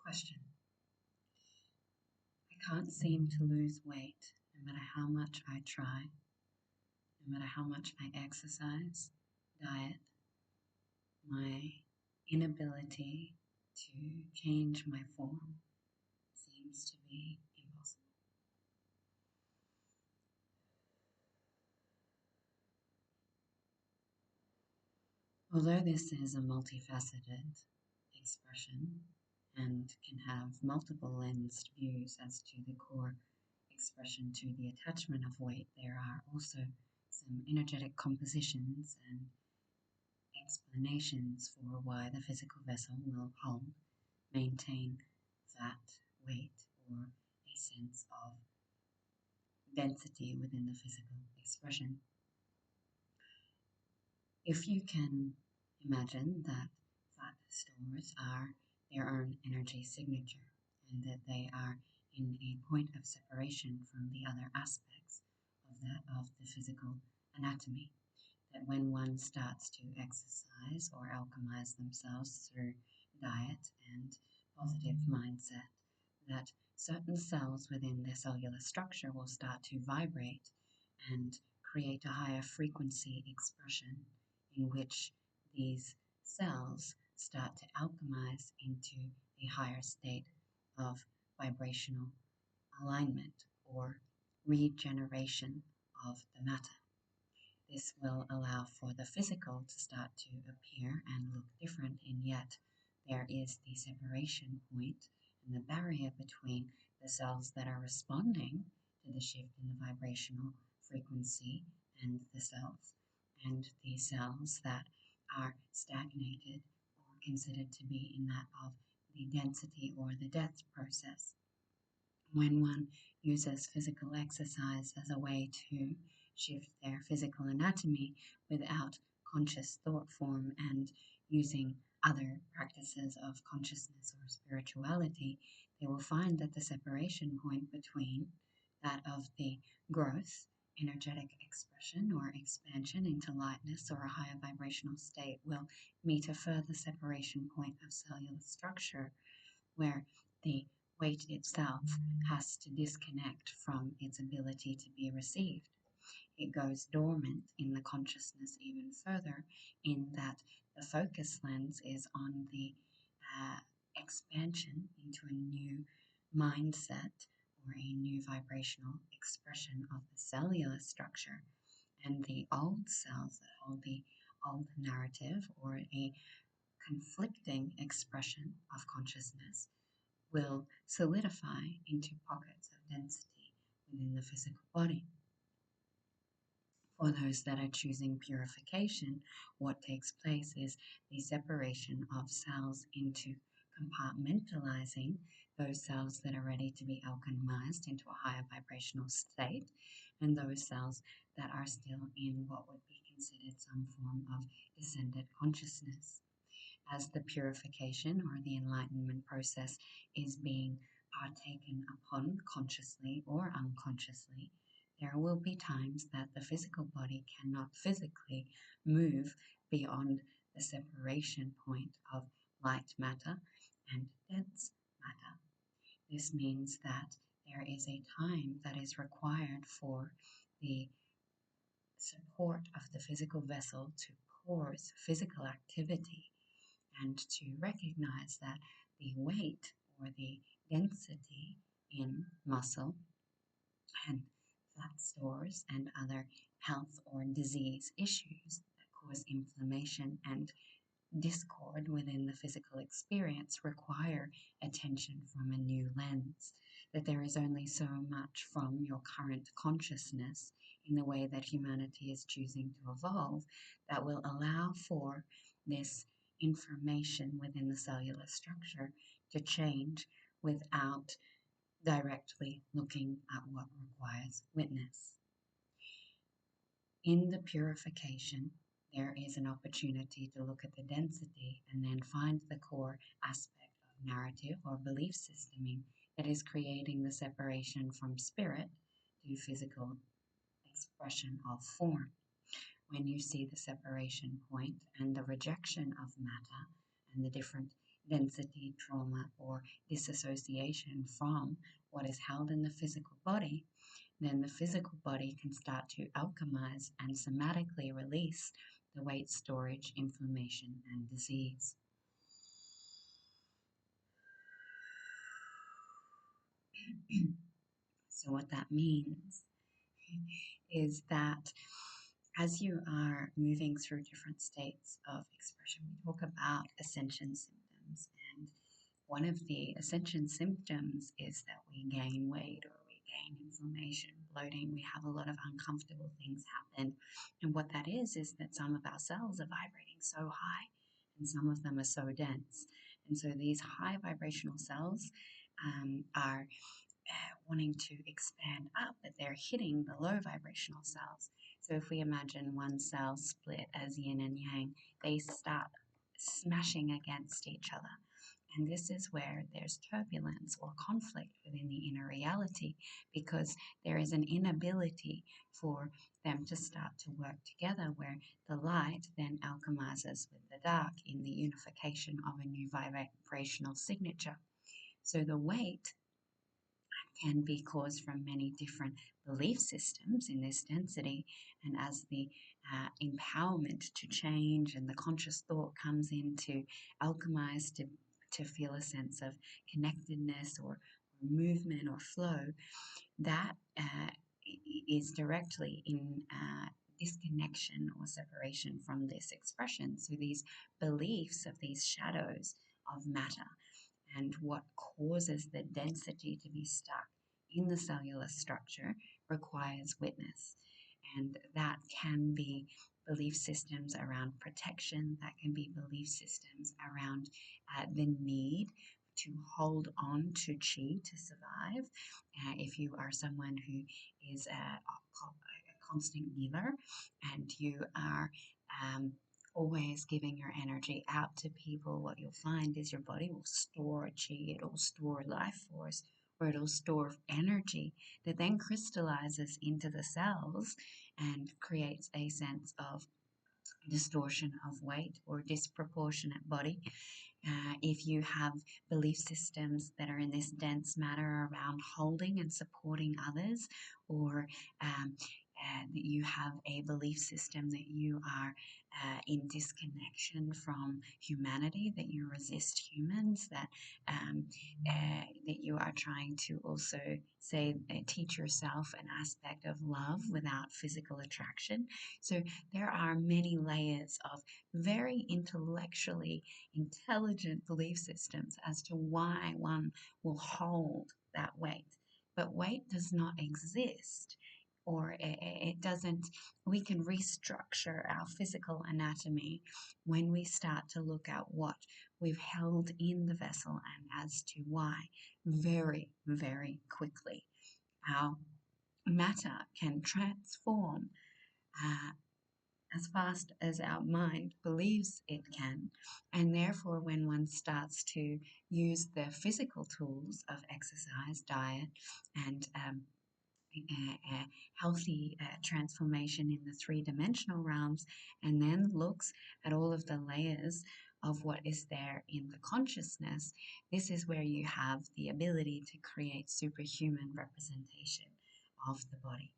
Question. I can't seem to lose weight no matter how much I try, no matter how much I exercise, diet. My inability to change my form seems to be impossible. Although this is a multifaceted expression and can have multiple lensed views as to the core expression to the attachment of weight, there are also some energetic compositions and explanations for why the physical vessel will hold, maintain fat, weight, or a sense of density within the physical expression. If you can imagine that fat stores are their own energy signature and that they are in a point of separation from the other aspects of the physical anatomy, that when one starts to exercise or alchemize themselves through diet and positive mindset, that certain cells within their cellular structure will start to vibrate and create a higher frequency expression in which these cells start to alchemize into a higher state of vibrational alignment or regeneration of the matter. This will allow for the physical to start to appear and look different, and yet there is the separation point and the barrier between the cells that are responding to the shift in the vibrational frequency and the cells that are stagnated or considered to be in that of the density or the death process. When one uses physical exercise as a way to shift their physical anatomy without conscious thought form and using other practices of consciousness or spirituality, they will find that the separation point between that of the growth, energetic expression or expansion into lightness or a higher vibrational state will meet a further separation point of cellular structure where the weight itself has to disconnect from its ability to be received. It goes dormant in the consciousness even further, in that the focus lens is on the expansion into a new mindset or a new vibrational expression of the cellular structure. And the old cells that hold the old narrative or a conflicting expression of consciousness will solidify into pockets of density within the physical body. For those that are choosing purification, what takes place is the separation of cells into compartmentalizing those cells that are ready to be alchemized into a higher vibrational state, and those cells that are still in what would be considered some form of descended consciousness. As the purification or the enlightenment process is being partaken upon consciously or unconsciously, there will be times that the physical body cannot physically move beyond the separation point of light matter and dense matter. This means that there is a time that is required for the support of the physical vessel to pause physical activity and to recognize that the weight or the density in muscle and fat stores and other health or disease issues that cause inflammation and discord within the physical experience require attention from a new lens, that there is only so much from your current consciousness in the way that humanity is choosing to evolve that will allow for this information within the cellular structure to change without directly looking at what requires witness. In the purification, there is an opportunity to look at the density and then find the core aspect of narrative or belief systeming that is creating the separation from spirit to physical expression of form. When you see the separation point and the rejection of matter and the different density, trauma, or disassociation from what is held in the physical body, then the physical body can start to alchemize and somatically release the weight storage, inflammation, and disease. So, what that means is that as you are moving through different states of expression, we talk about ascension symptoms. And one of the ascension symptoms is that we gain weight or we gain inflammation, bloating, we have a lot of uncomfortable things happen. And what that is that some of our cells are vibrating so high and some of them are so dense. And so these high vibrational cells are wanting to expand up, but they're hitting the low vibrational cells. So if we imagine one cell split as yin and yang, they start smashing against each other. And this is where there's turbulence or conflict within the inner reality, because there is an inability for them to start to work together, where the light then alchemizes with the dark in the unification of a new vibrational signature. So the weight can be caused from many different belief systems in this density. And as the empowerment to change and the conscious thought comes in to alchemize, to feel a sense of connectedness or movement or flow, that is directly in disconnection or separation from this expression. So these beliefs of these shadows of matter and what causes the density to be stuck in the cellular structure requires witness. And that can be belief systems around protection, that can be belief systems around the need to hold on to chi to survive. If you are someone who is a constant giver and you are always giving your energy out to people, what you'll find is your body will store chi, it'll store life force, or it'll store energy that then crystallizes into the cells and creates a sense of distortion of weight or disproportionate body. If you have belief systems that are in this dense matter around holding and supporting others, or that you have a belief system that you are in disconnection from humanity, that you resist humans, that you are trying to also say teach yourself an aspect of love without physical attraction. So there are many layers of very intellectually intelligent belief systems as to why one will hold that weight. But weight does not exist, or it doesn't. We can restructure our physical anatomy when we start to look at what we've held in the vessel and as to why very, very quickly our matter can transform as fast as our mind believes it can. And therefore, when one starts to use the physical tools of exercise, diet, and healthy transformation in the three-dimensional realms, and then looks at all of the layers of what is there in the consciousness, this is where you have the ability to create superhuman representation of the body.